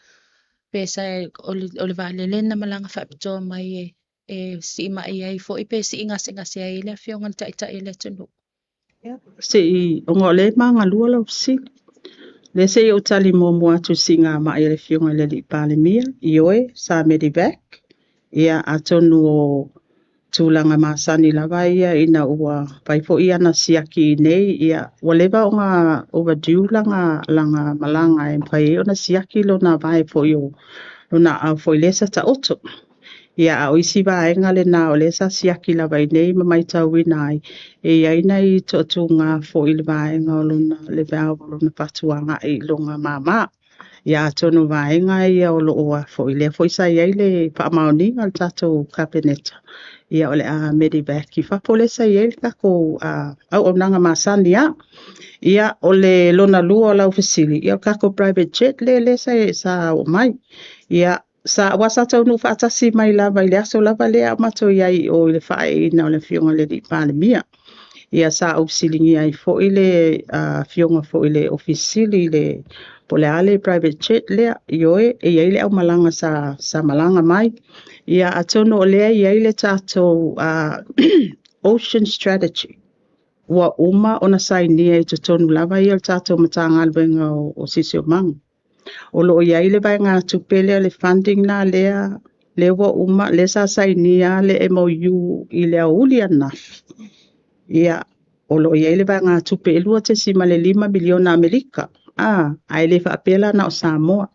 Pe sa o le waalele na malanga whapitoa mai e si mai ai foi pe si ngase ai le fionga ta le tunu. Se i o ngā le manga lua lau si. Le se i o tali mua tu si ngā mai le fionga le li pāle mia. I oe, sa medivac. Ia atonu o tūlanga māsani lawa ia ina ua paifo ia na siaki nei. Ia walewa o ngā overdue langa malanga e pai o na siaki lo na vai fo i o luna au fo i lesa ta oto. Ia a oisi vaenga le nā o lesa siaki lawa i nei ma mai tau inai. E aina i totu ngā fo i le vaenga o luna le vau o luna patuanga i lunga mama. Ia tonu vaenga ia o lo oa fo i le fo i sa iai le whaamaoni al tatou kabineta. Ia ole a medivac i whapole sa iai le kako au o nanga masani a. Ia ole lona lua o lau fasili. Ia kako private jet le sa o mai. Ia sa wasa tau nu whaatasi mai lava i le aso lava le a mato iai o le whae ina o le fionga le li pāle mia. Ia sa au silingi ai fo i le fionga fo i le ofisili le pole ale private jet lea ioe e iai le au malanga sa malanga mai. Ia atono o lea iai le tātou ocean strategy. Ua uma ona sainia i tonu lava i al tātou matanga alwenga o sisi o manga. O lo iai le vai ngā tupele le funding na lea le wa uma le sa sainia le MOU i le auli anafi. Ia o lo iai le vai ngā tupe elua te sima le 5 miliona Amerika. Ai le whaapela na o Samoa.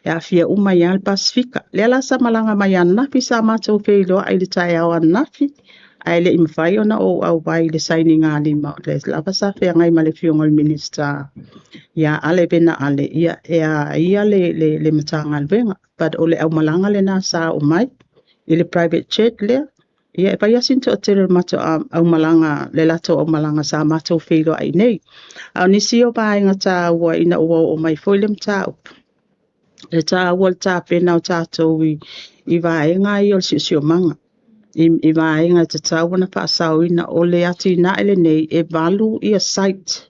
Ia fia uma i al Pasifika. Le ala sa malanga mai anafi sa mātou wheiloa ai le tai au anafi. Ai le imwhai ona o au vai le saini ngā lima. Le lava sa whea ngai ma le fiongal minister. Ia ale bena ale. Ia le matanga alwenga. But o le au malanga le nā sa o mai. I le private jet lea. Ia e pai asinto o tere mato au malanga, le lato au malanga sa mato wheiloa ai nei. Au nisi o paenga tā ua ina ua o mai foile mta upu. Le tā ua le tā pena o tātou i vaenga i o si o manga. I vaenga te tā ua na whaasau ina o le ati na ele nei e valu i a site.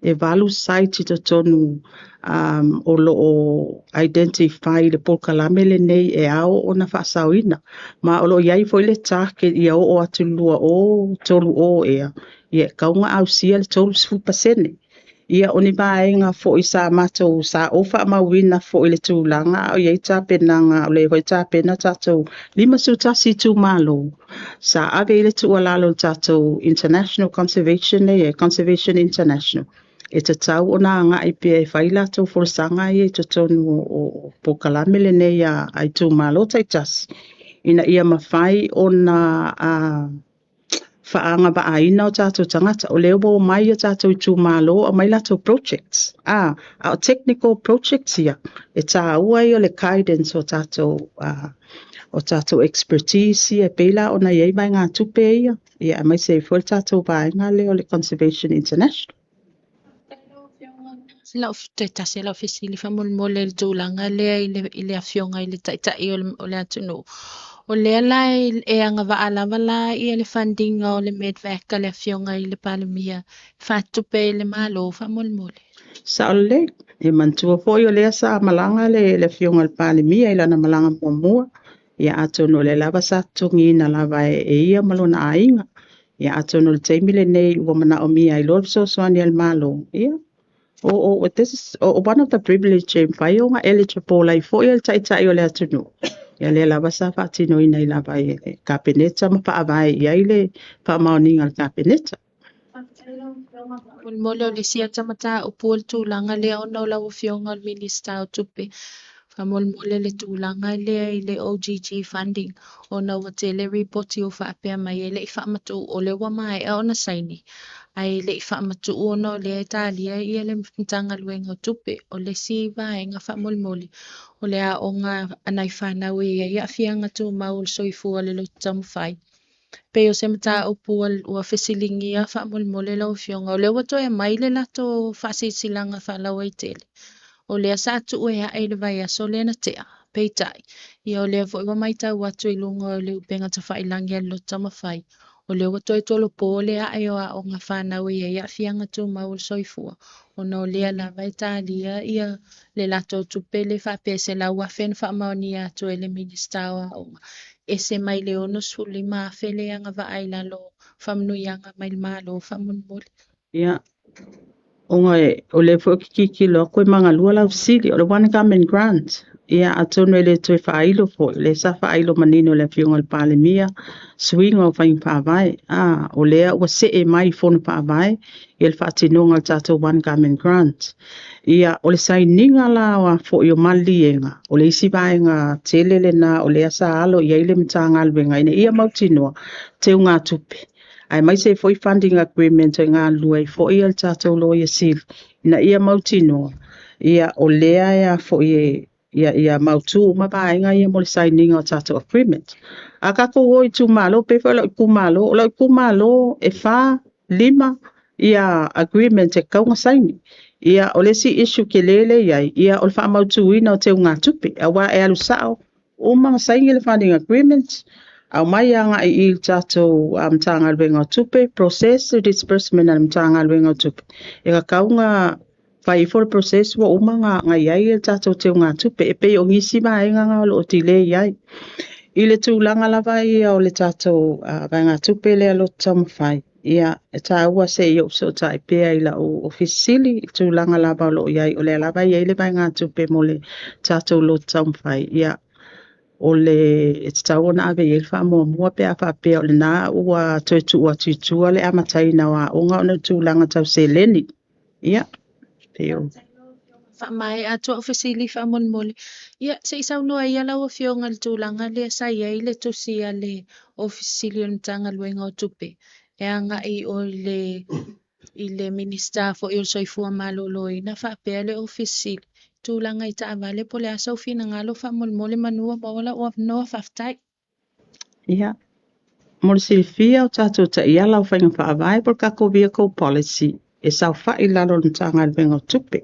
E valu site i to tonu o lo o identify le polkalame le nei e ao o na whaasau ina. Ma o lo iai foile tāke i au o atu lua o tolu o ea. Ia kaunga au sia le tolu sifu pasene. Ia oni vaenga fo i sa matou sa ofa mawina fo i le tūlanga o iai tā penanga o le hoi tā pena tātou 5 sutasi tū malo. Sa ave i le tu alalo tātou International Conservation e Conservation International. E te tau o nā ngā i pia e whaila tau forasanga i te tonu o pokalame le nei ai tū malo taitasi. Ina ia mawhai o nā whaanga ba aina o tātou tangata. O leo o mai o tātou i tū malo o mai lato projects. O technical projects ia. E tā ua i o le guidance o tātou expertise ia peila o na iei mai ngā tupe ia. Ia mai se i fwel tātou vaenga leo le Conservation International. Lau te tasi lau fesili whamole le tūlanga lea i le awhionga i le taitai o le atunu. O lea lai e anga waalawa la i le funding o le medvac a le awhionga i le palamia. Whatupe i le malo whamole. Sa o le, e mantua fo i o lea sa malanga le awhionga le palamia i lana malanga mua. Ia atono le lava sa tungi na lava e ia malona ainga. Ia atono le teimile nei ua mana o mia i lor so soani al malo. Ia. This is one of the privilege whai o ngā eligible ai fo i el taitai o le atunu. Ia le lava sa whaatino ina i lava e kapeneta ma paawai i aile paamaoninga le kapeneta. Mole o le sia tamata o puol tūlanga lea o nau lau fionga o minister o tupe. Whamolmole le tūlanga lea i le OGG funding o na wa te le report o whaapea mai e le I whaamatu o le wa mai e ona saini. Ai le I whaamatu o no le Italia I le mtanga luenga o tupe o le siva e ngā whamolmole o le a o ngā anai whanau I a whianga tū maul soifua le lo tamwhai. Pe o se mata upu ua whisilingi a whaamolmole lau whionga o le wato e mai le lato whasisilanga whalau ai tele. O lea sa tu e a ele vai a so lena tea, peitai. I o lea vo iwa mai tau watu I lunga o leo penga ta whailangi a lo tamawhai. O leo wato e tolo po o lea ai o a o ngā whanau I a whianga tū maul soifua. O no lea la vai talia ia le lato tupe le whapese la ua when whaamaoni a tu ele minista o a onga. E se mai le ono suli maa whele anga va aila lo whamnui anga mai maa lo whamunmole. Ia, o le fo kiki lo koe manga lua lau sili o le one government grant. Ia atono le toe whailo fo, le sa whailo manino le whiunga le palemia, swinga o whaing whaavai. O lea ua se e mai whonu whaavai, I le whaatinonga tato one government grant. Ia o le saininga la wa fo I o malienga, o le isi vaenga telele na o lea sa alo I le mtanga alwenga, ina ia mautinoa, te unga tupe. Ai mai se foi funding agreement ngā lua I foi al tātou lo ia sil. Ina ia mautinoa. Ia o lea ia foi ia mautu mabaenga ia mo le signing o tātou agreement. A kako oi tu malo, pe foi lau kumalo, lau kumalo e wha lima ia agreement e kaunga signing. Ia o le si issue ke lele ia o le wha mautu ina o te unga tupe. A wa e alu sao, o mga signing le funding agreement. Au mai anga I tātou mtanga alwenga o tupe, process disbursement al mtanga alwenga o tupe. E ka kaunga whai for process wa umanga nga iai tātou te unga tupe, e pe o ngisi maenga nga o tile iai. I le tūlanga lava ia o le tātou vaenga tupe le alo tamawhai. Ia e tā ua se I so tā I pea I la o ofisili, I tūlanga lava o lo iai, o le lava iai le vaenga tupe mo le tātou lo tamawhai. Ia o le e tau na ave I wha mua pe a wha pe o le nā ua toi tua tuitua le amatai na wa o ngā ona tūlanga tau se leni. Ia, peo. Whamai a tua ofisili whamolmole. Ia, se isau noa ia lau o whionga le tūlanga le sa ia I le tusi a le ofisili o mtanga luenga o tupe. E anga I le minista fo I o soifua malolo I na whapea le ofisili. Tūlanga I ta avale po le asa ufina ngalo whamolmole manua mawala o noa whaftai. Ia. Mole silifia o tātou ta ia lau whainga whaavai por kako vehicle policy. E sau whai lalo mtanga luenga o tupe.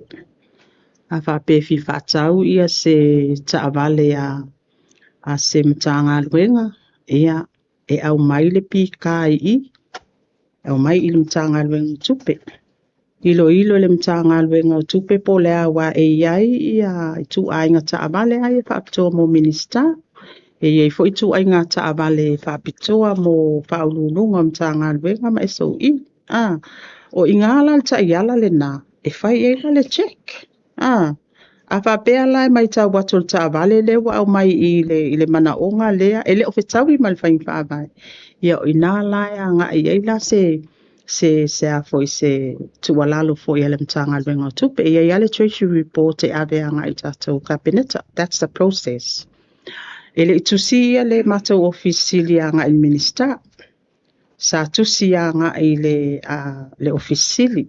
A whapefi whatau ia se ta avale a se mtanga luenga. Ia e au mai le pi kai I. Au mai I le mtanga luenga o tupe. Ilo le mtanga luenga o tupe po lea wa e iai ia I tu ainga ta avale ai e whaapitoa mo minista. E iei fo I tu ainga ta avale whaapitoa mo whaulununga mtanga luenga ma e so I. O ingala ta iala le na e whai eila le check. A whapea lai mai ta watul ta avale le wa au mai I le mana onga lea e le ofetawi mal whaing whaavai. Ia o ina lai a nga I eila se a foi se tualalo foi ele mtanga alwenga tupe ia ia le treasury report e ave anga I tātou kabineta. That's the process. Ele itusi ia le matou ofisili anga I minister. Sa tusi anga I le ofisili.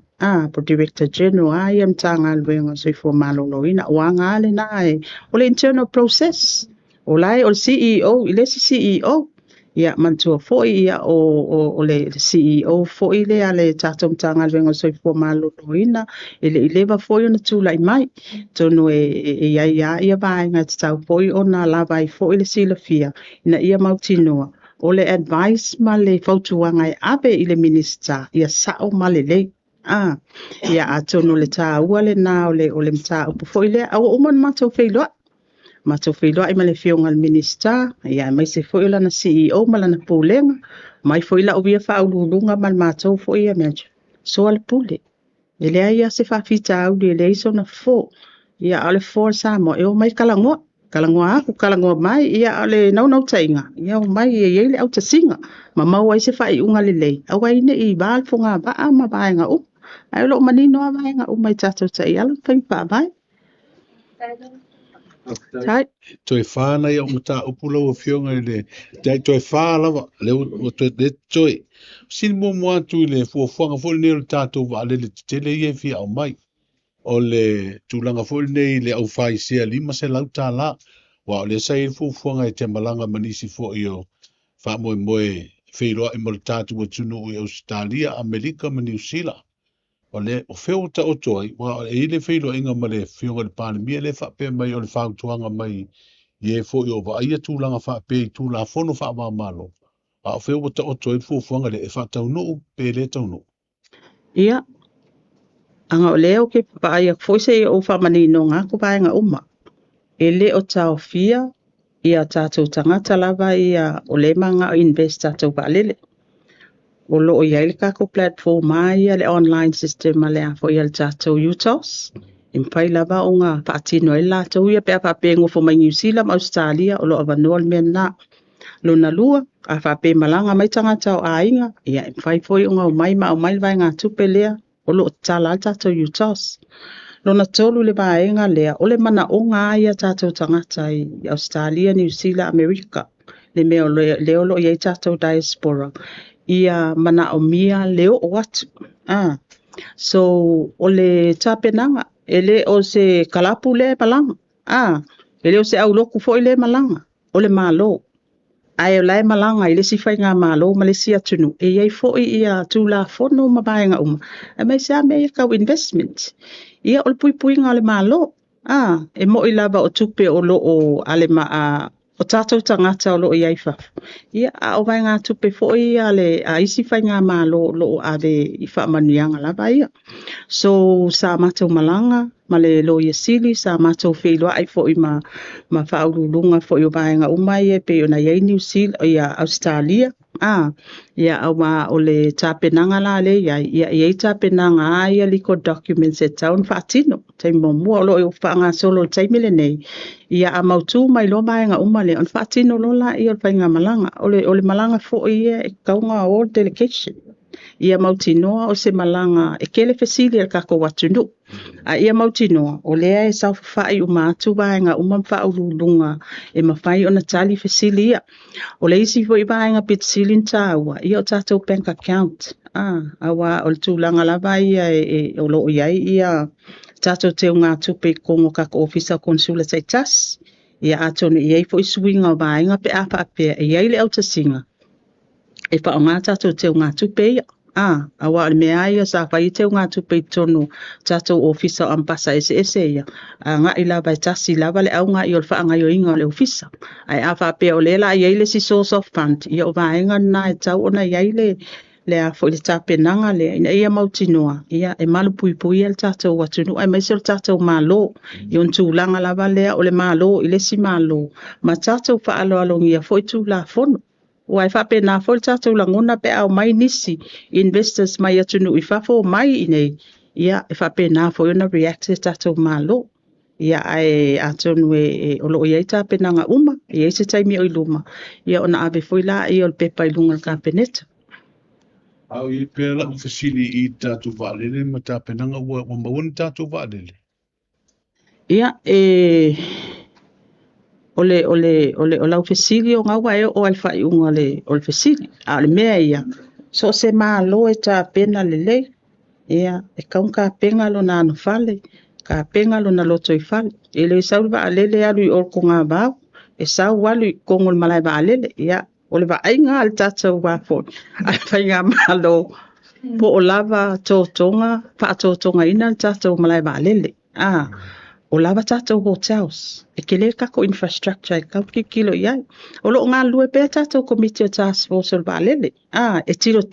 Po director general ia mtanga alwenga soifua maloloina. O anga ale nae. O le internal process. O lai o le CEO. Ile si CEO. Ia mantua foi ia o le CEO foi le ale tātou mtanga luenga soifua maloloina ele I leva foi ona tūlai mai tonu ia vaenga te tau foi ona lava I foi le silafia ina ia mautinoa o le advice ma le fautuanga e abe I le minister ia sao ma le lei ia atonu le tā ua le nā o le mta upu foi le au uman matou feiloa Matou whailua I male whionga al minister, ia mai se foi lana CEO malana pūlenga, mai foi la uia whaululunga mal matou foi ia mea. So ala pūle. E lea ia se whawhita au le leiso na fo. Ia ale fo sa mo, e o mai kalangoa. Kalangoa aku, kalangoa mai, ia ale nau tainga. Ia o mai e yeile au ta singa. Ma mau ai se whai unga le lei. Au ai ne I baal fonga vaa ma vaenga u. Ai lo manino a vaenga u mai tatou ta I ala whaing wha vai. Tai. Toi whāna ia o mata upula o whionga i le. Dai toi whālawa, o toi le toi. Sini mō mua tu i le fuafuanga fo le nero tātou wa le tele i e fia au mai. O le tūlanga fo nei le au whai sea lima se lau tā la. Wa o le sai fuafuanga e te malanga manisi fo i o wha moe moe whiroa i mo le tātou o tunu i Australia, Amerika, ma New Zealand. O le o feo ta o toi, wa e ile whiroa inga ma le whionga le pānemia le whape mai o le whautuanga mai ye fo yo va ia tu langa fa pe tu la fono fa ma malo a fe o ta o toi fu fuanga le fa ta no pe le ta no Ia. Anga o leo ke pa ia foi se o fa mani no nga ko pa nga uma. Ele o tau fia ia tātou tangata lava ia o le manga o invest tātou pa lele. O lo o ia ile kako platform mai ia le online system ale a fo ia le tātou UTOS. Impai lava o ngā paatino e lātou ia pe a papengo fo mai New Zealand, Australia o lo avanua le mea na. Lona lua, a whape malanga mai tangata o ainga, ia impai foi o ngā mai ma o mai vai ngā tupe lea, o lo tala tātou UTOS. Lona tolu le vaenga lea, o le mana o ngā ia tātou tangata i Australia, New Zealand, America. Le mea leo lo iei tātou diaspora. Ia mana o mia leo o atu. So, o le tapenanga, ele o se kalapu le malanga. Ele o se au loku fo le malanga, o le malo. Ai o lai malanga i le sifai ngā malo ma le sia tunu. E iei fo ia tū la fono ma vaenga uma. E mai sa mea kau investment. Ia o le pui ngā le malo. E mo i lava o tupe o lo o ale ma o tātou tangata o lo i aifa. Ia o vai ngā tupe fo ia le a isi fai ngā malo lo o ave i wha manuianga lava ia. So sa mātou malanga, ma le lo ia sili, sa mātou whiloa ai fo i ma whaurulunga fo i o vaenga umai e pe o na iei New Zealand, ia Australia. Ia au ma o le tāpenanga la le, ia iei tāpenanga ia liko documents e taun whaatino. Tei mua o lo i o whaanga solo taimile nei. Ia a mautu mai lo vaenga umale, on whaatino lo la i o whainga malanga. O le malanga fo i e kaunga o delegation. Ia mautinoa o se malanga e kele fesili al kako watunu. Ia mautinoa o lea e sau whai umatu vaenga umamwhaurulunga e mawhai o natali fesili ia. O le isi fo i vaenga pit silin tāua, ia o tātou bank account. Awa o le tūlanga lava ia o lo iai ia tātou teo ngā tupe kongo kako ofisa konsula taitas. Ia atone iai fo i suinga o vaenga pe apa apea iai le autasinga. E wha o ngā tātou teo ngā tupe ia. Awa le mea ia sa whai teo ngā tupe tonu tātou ofisa o ampasa ese ia. Ngā i lava e tasi lava le au ngā i o le whaanga i o inga o le ofisa. Ai a whapea o lela i eile si source of fund. Ia o vaenga na e tau ona i eile le a fo i le tāpenanga le. Ina ia mautinoa. Ia e malu pui pui e le tātou watunu. Ai maise o le tātou malo. I on tūlanga lava lea o le malo i le si malo. Ma tātou whaalo alongi a fo i tū la fono. Wai whape nā fo le tātou langona pe au mai nisi. Investors mai atunu i whafo mai i nei. Ia e whape nā fo i ona react e tātou malo. Ia ai atonu e o loo iei tāpenanga uma. Iei se taimi o iluma. Ia ona ave fo i la i o le pepa ilunga le kāpeneta. au i pela o fesili i tātou waalele ma tāpenanga ua mauni tātou waalele Ia o lau fesili o ngā wai o ai whai unga o le fesili. A le mea ia. So se maa lo e tā pena le. Ia e kaun ka penga lo na anu fale. Ka penga lo na loto i fale. E le sau wa alele alu i orko ngā bau. E sau walu i kongol malai wa alele. Ia o le wa ai ngā al tātou wafo. Ai whai ngā malo. Po o lava tōtonga. Pa tōtonga ina al tātou malai wa alele. O lava tātou hotels. E ke le kako infrastructure e kau kilo iai. O lo ngā lue pēr tātou committee o task force o le waalele. E tilo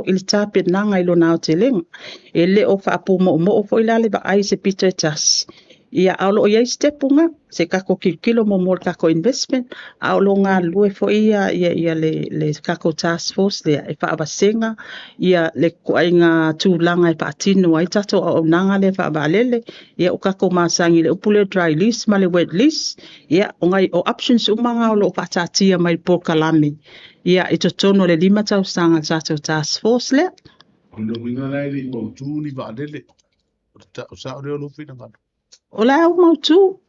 i le tāpenanga i lo nao te lenga. E le o whaapu mo o fo i lale wa ai se pito e tasi. Ia au lo iai stepunga. Se kako kilo mo kako investment. Au lo ngā lue fo ia le kako task force le e whaabasenga. Ia le kuai ngā tūlanga e paatino ai tātou au nanga le whaabalele. Ia o kako māsangi le upule dry lease ma le wet lease. Ia o ngai o options umanga o lo patatia mai po kalami. Ia i to tono le 5 tausanga tātou task force le. o le winga lai li o tūni waalele o sa o leo lupi na ngana O la au mautu.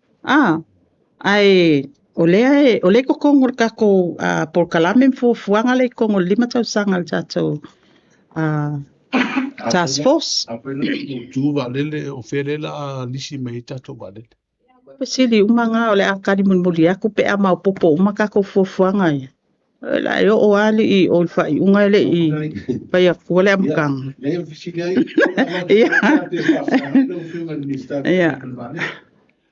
Ai, o le kokong o kako por kalame fuanga le kongo 5 tausanga le tatou task force. Apela tu valele o felela a lisi mai tato valele. Pasili umanga o le akari mulmuli aku pe ama popo uma kako fuanga ia. La yo o ali I o fai unga le I pa ia kuale amkang. Le fisili ai. Ia.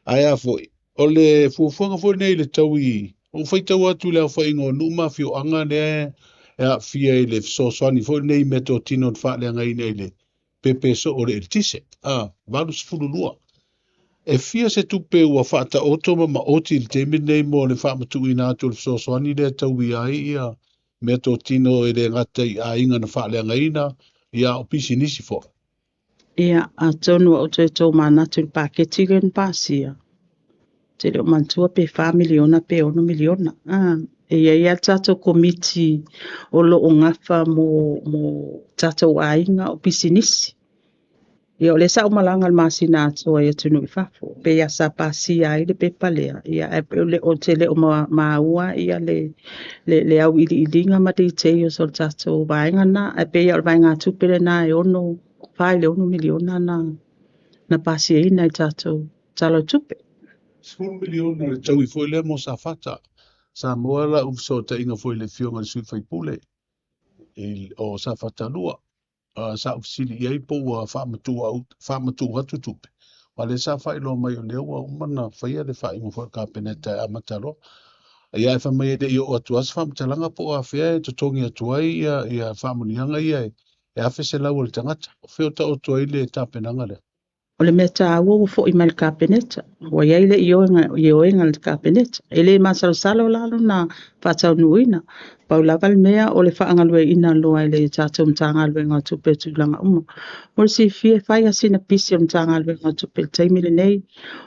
Aia foi. O le fuafuanga foi nei le taui. O fai tau atu le fai ngo numa fio anga ne e fia I le soswani foi nei meto tino fa le ngai nei le pepe so o le tise. Valu sfululua. E fia se tupe ua whaata otoma ma oti le temi nei mo le whaamatu ina atu le soswani le taui ai ia meto tino e le ngata I a inga na fa le ngai na ia o pisi nisi fo. Ia a tonu o te tau manatu le paketi gen pasia. Te leo mantua pe 5 miliona pe 1 miliona. E ia tato komiti o lo o ngafa mo tato ainga o pisinisi. Ia o le sa umalanga le masina atua ia tunu I fafo. Pe ia sa pasia ai le pe palea. Ia e le o te le o maua ia le au ilinga ma te o sol tato vainga na. E pe ia o vainga tupele na e ono 1 miliona na pasia ina I tato talo tupe. 10 miliona le tau I foi le mo sa fata. Sa moala ufso ta inga foi le fionga le sui fai pule. O sa fata lua. Sa ufsili iai po ua whaamatu hatu tupe. Wale sa fai lo mai o leo wa umana whaia le fai mo fai ka peneta e amatalo. Ia e whamai e de I o atu as whaamatalanga po a whea e totongi atuai ia whaamunianga ia e awhese lau le tangata. O wheo ta o tuai le tapenanga le. O le mea tā ua ua fo I mai le kapeneta. Wa iai le ioenga le kapeneta. E le masalosalo lalo na whatau nuina. Pau lava le mea o le whaangalue ina loa I le tātou mtāngalue ngā tupe tūlanga uma. O le si fie whai asina pisi o mtāngalue ngā tupe le taimile nei.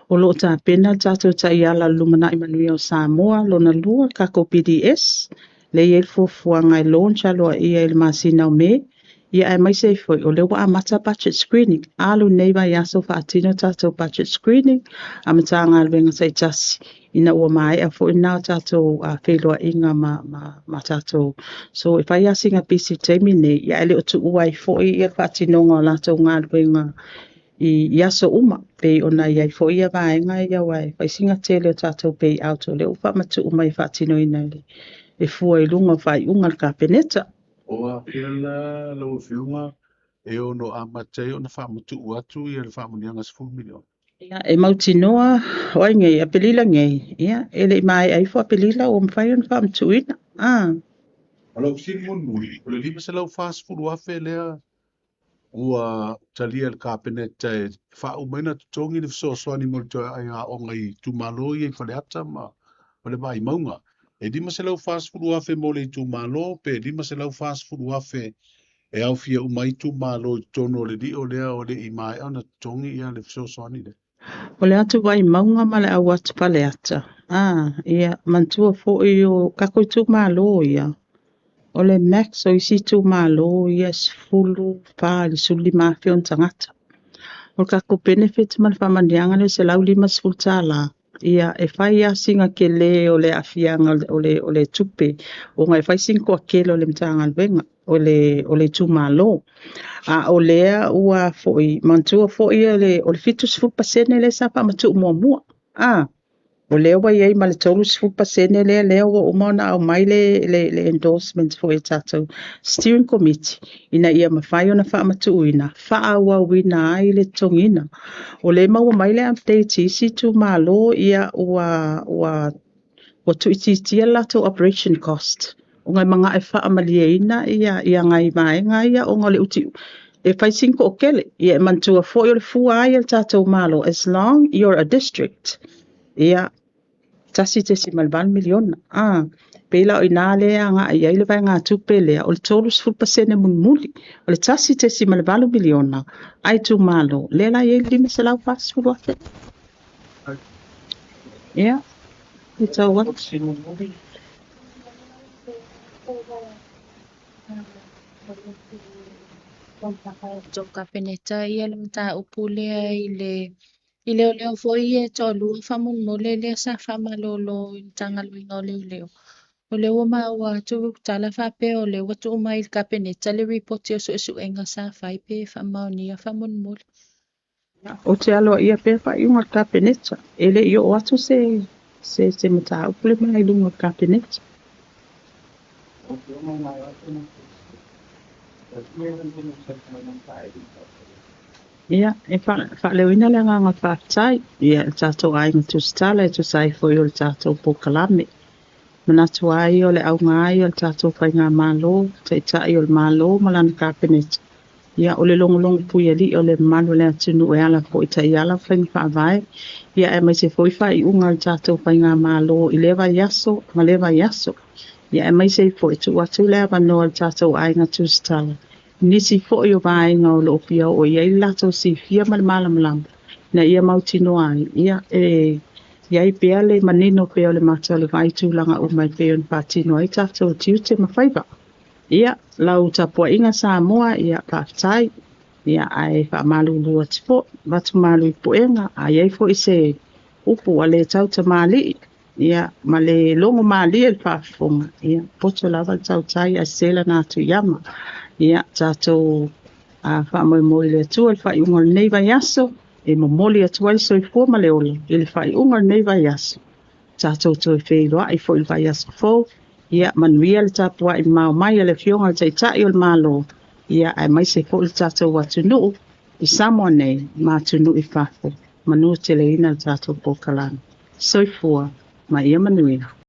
O lo tā pena tātou ta iala lumana I manuia o Samoa lo na lua kako PDS. Le iei fuanga I launch aloa ia I le masina o me. Ia e mai se foi o le wa amata budget screening alu nei vai aso fa atino tato budget screening amatanga alwenga sai tasi ina ua mai a foi na tato a feloa inga ma tato so if I asinga pisi temi nei ia ele o tu uai foi ia fa atino nga lato nga alwenga I aso uma pe ona ia foi ia vaenga ia wai fa singa tele o tato pay out o le ufa matu uma I fa atino ina le e fua I lunga fai unga ka peneta. Oa pela lau fiunga e ono amatai o na whaamatu uatu I le whaamunianga 10 milion. Ia e mauti noa oi ngai a pelila ngai ia ele mai ai fo pelila o mfai on fam tuina Alau sini mon mui. O le lima se lau fast food wafe lea ua talia le kapeneta e whaumaina tutongi le fsoswani mo le toi ai a onga I tumalo I whale ata ma wale mai maunga. E lima se lau fast food wafe mo le tumalo pe lima se lau fast food wafe e au fia umaitu malo tono le di o lea o le I mai au na tutongi ia le fsoswani le. o le atu vai maunga ma le au atu pale ata ia mantua fo I o kako tu malo ia o le max o isi tu malo ia sfulu pa le suli mafi on tangata o kako benefit ma le whamandianga le se lau 5 sfulu tala ia e fai a singa ke le o le afianga o le tupe o ngai fai sinko a kele o le mtanga albenga o le tu malo o lea ua foi mantua foi o le fitus fu pasene le sa pa matu mo o lea wa iei ma le tolus fu pasene le o mona o mai le endorsement foi tatou steering committee ina ia mafai ona fa matu ina fa wa wina ai le tongina o le mau mai le update isi tu malo ia ua tu iti la to operation cost o ngai manga e fa amalieina ia ngai mai ngai ia o ngale uti e fai cinco o kele ia e mantua fo i o le fua ai al tatou malo as long you're a district ia tasi te si malvan miliona pela o ina le anga ia ile vai ngā tupe lea o le tolus fulpasene munmuli o le tasi te si malvalu miliona ai tu malo le la ia lima se lau fast food wafe ia it's a what Toka peneta ia le mta upule ai I leo foi e tolu whamulmole lea sa whamalolo i tangaloinga o leo. O leo ua tu tala whape o leo watu umai il kapeneta le ripoti o su enga sa whaipe whamaunia whamulmole. O te aloa ia pe whaiunga kapeneta. Ele i o atu se mata upule mai lunga kapeneta. Ia, whaleo ina le nganga whaatai. Ia, tātou ainga tustala e tu sai foi o le tātou pokalame. Manatu ai o le au ngai o le tātou whai ngā mālo, te itai o le mālo malana kapeneta. Ia, o le longo pui ali o le malo le atunu e ala po itai ala whainga whaavai. Ia, e mai se foi whai unga le tātou whai ngā mālo i lewa yaso, ma lewa yaso. Ia, e mai se foi tu atu lea wano le tātou ainga tustala. Nisi fo yo vai nga o lo pia o ia lato si fia mal malam na ia mautino ai ia ia i pea le manino pea le mata le vai tūlanga o mai pea on patino ai tato tiute mawhaiva ia lau tapua inga sa moa ia pātai ia ai wha malu lua tipo watu malu i poenga ai ai fo i se upu a le tauta mali ia ma le longo mali e whaafonga ia poto lava tautai a sela nātu yama ia tātou whaamoi le atua le whaiunga nei vai aso e momoli atua i soifua ma le ola i le whaiunga nei vai aso tātou toi wheiroa i fo i vai aso fo ia manuia le tāpua i mau mai le fionga le taitai o le malo ia ai mai se fo le tātou watunu i Samoa nei mātunu i whafo manua te leina le tātou pokalana soifua ma ia manuia